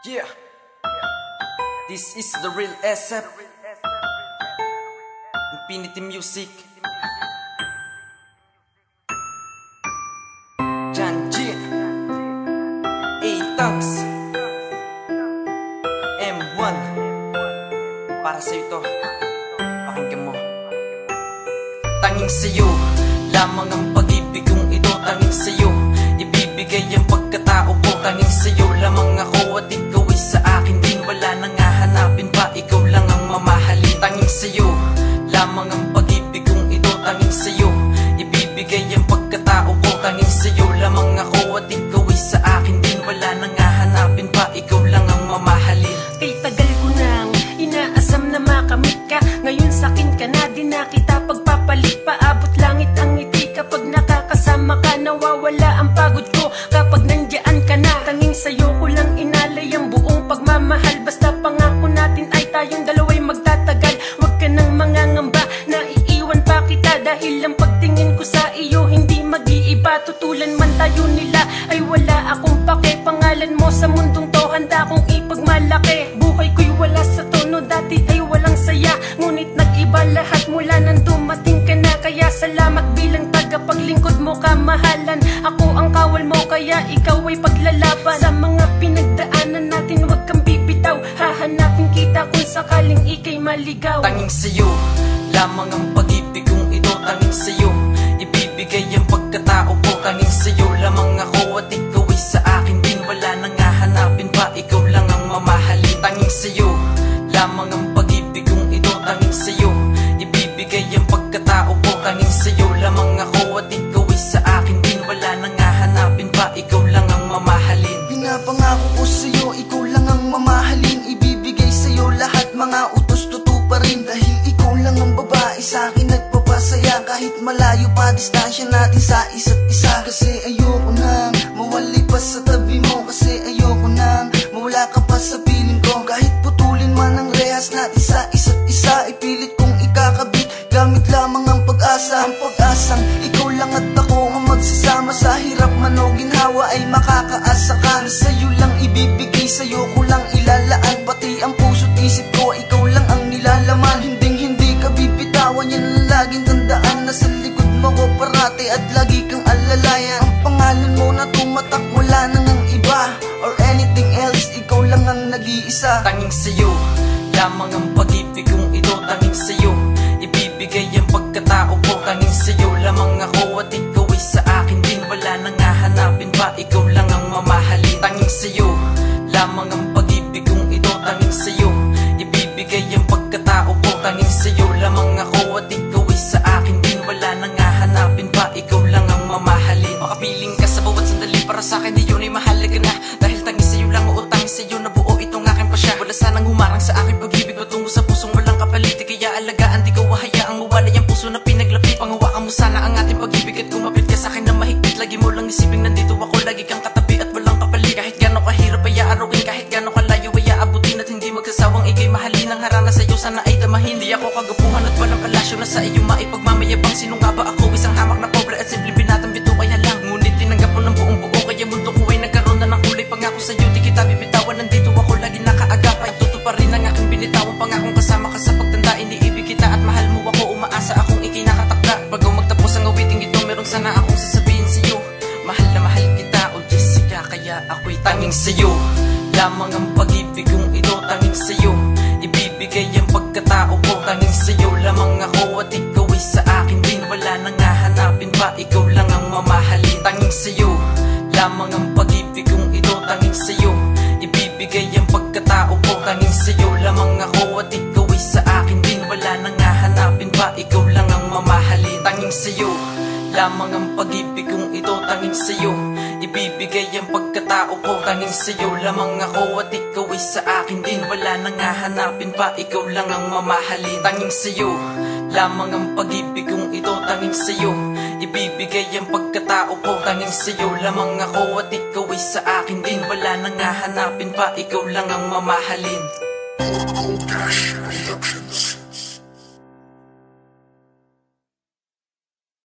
Yeah, this is the real SF Infinity Music. Janji A-Tags M1. Para sa'yo to, pakinggan mo. Tanging sa'yo lamang ang pag-ibig kong ito. Tanging sa'yo ibibigay ang pagkatao ko. Tanging sa'yo lamang ako at ikaw ay sa akin din. Wala nang hahanapin pa, ikaw lang ang mamahalin. Tanging sa'yo lamang ang pag-ibig kong ito. Tanging sa'yo ibibigay ang pagkatao ko. Tanging sa'yo lamang ako at ikaw ay sa akin din. Wala nang hahanapin pa, ikaw lang ang mamahalin. Kay tagal ko nang inaasam na makamit ka. Ngayon sakin ka na, di na kita pagpapalit. Paabot langit ang ngiti kapag nakakasama ka. Nawawala ang pagod ko kapag nandiyan ka na. Tanging sa'yo ko lang inalay ang buong pagmamahal. Basta pangako natin ay tayong dalawa'y magtatagal. Huwag ka nang mangangamba na iiwan pa kita. Dahil ang pagtingin ko sa iyo hindi mag-iiba. Tutulan man tayo nila ay wala akong pake. Pangalan mo sa mundong to handa kong ipagmalaki. Buhay ko'y wala sa tono, dati ay walang saya. Ngunit nag-iba lahat mula nang dumating ka na. Kaya salamat bilang tagapaglingkod mo, kamahalan. Ako ang kawal mo kaya ikaw ay paglalaban. Sa mga pinagdaanan natin huwag kang bibitaw. Hahanapin kita kung sakaling ika'y maligaw. Tanging sa'yo lamang ang pag-ibig kong ito. Tanging sa'yo ibibigay ang pagkatao ko. Tanging sa'yo lamang ako at ikaw ay sa akin din. Wala nang hahanapin pa, ikaw lang ang mamahalin. Tanging sa'yo lamang ang pag-ibig kong ito. Tanging sa'yo ibibigay ang pagkatao ko. Tanging sa'yo lamang ako at ikaw ay sa akin din. Wala nang hahanapin pa, ikaw lang ang mamahalin. Pinapangako ko sa'yo, ikaw lang ang mamahalin. Ibibigay sa'yo lahat, mga utos tutuparin. Dahil ikaw lang ang babae sa'kin nagpapasaya. Kahit malayo pa distansya natin sa isa't isa. Kasi ayoko nang mawali pa sa tabi mo. Kasi ayoko nang mawala ka pa sa piling ko. Kahit putulin man ang rehas natin sa isa't isa, ipilit kong ikakabit gamit lamang ang pag-asa. Ang pag-asang ikaw lang at ako ang magsasama. Sa hirap man o ginhawa ay makakaasa ka. Sa'yo lang ibibigay, sa'yo ko lang ilalaan. Pati ang puso't isip ko, ikaw lang ang nilalaman. Hindi ka bibitawan, yan ang laging tandaan. Nasa likod mo ko parati at lagi kang alalayan. Ang pangalan mo na tumatak, wala nang ang iba or anything else, ikaw lang ang nag-iisa. Tanging sa'yo lamang ang pag-ibig kong ito. Tanging sa'yo ibibigay ang pagkatao ko. Tanging sa'yo lamang ako at ikaw ay sa akin din. Wala nang hahanapin pa, ikaw lang ang mamahalin. Tanging sa'yo lamang ang pag-ibig kong ito. Tanging sa'yo ibibigay ang pagkatao ko. Tanging sa'yo lamang ako at ikaw ay sa akin din. Wala nang hahanapin pa, ikaw lang ang mamahalin. Makapiling ka sa bawat sandali para sa akin, di yun ay mahalaga na. Dahil tanging sa'yo lang o tanging sa'yo nabuo itong aking pasya. Wala sanang humarang sa aking pag-ibig patungo sa pusong walang kapalit. Kaya alagaan, di ko hayaang mawala yung puso na pinaglapit. Panghawakan mo sana ang ating pag-ibig at kumapit ka sa akin na mahigpit. Lagi mo lang isipin nandito ako, lagi kang katabi at walang kapalit. Kahit gano'ng kahirap ay aarawin, kahit gano'ng kalayo ay aabutin. At hindi magsasawang ikay mahalin. Ang harana sa'yo sana ay damahin. Di ako kagapuhan at walang palasyo na sa iyo maipagmamayabang. Sino nga ba ako? Isang hamak na pobre at simple binatang bito kaya lang. Ngunit tinanggap mo ng buong buo, kaya mundo ko ay nagkaroon na ng kulay. Pangako sa'yo di kita bibitawan, nandito ako lagi nakaagapay. Tutuparin ang aking binitawan, pangakong kasama ka sa pagtanda. Iniibig kita at mahal mo ako, umaasa akong ikay nakatakda. Bago magtapos ang awiting ito, meron sana akong sasabihin sa'yo. Mahal na mahal kita, o Jessica, kaya ako'y tanging sa'yo lamang ang pag-ibig kong ito. Tanging sa'yo ibibigay ang pagkatao ko. Tanging sa'yo lamang ako at ikaw ay sa akin din. Wala nang hahanapin pa, ikaw lang ang mamahalin. Tanging sa'yo lamang ang pag-ibig kong ito. Tanging sa'yo ibibigay ang pagkatao ko. Tanging sa'yo lamang ako at ikaw ay sa akin din. Wala nang hahanapin pa, ikaw lang ang mamahalin. Tanging sa'yo lamang ang pag-ibig kong ito. Tanging sa'yo ibibigay ang pagkatao ko. Tanging sa'yo lamang ako at ikaw ay sa akin din. Wala nang hahanapin pa, ikaw lang ang mamahalin. Tanging sa'yo lamang ang pag-ibig kong ito. Tanging sa'yo ibibigay ang pagkatao ko. Tanging sa'yo lamang ako at ikaw ay sa akin din. Wala nang hahanapin pa, ikaw lang ang mamahalin.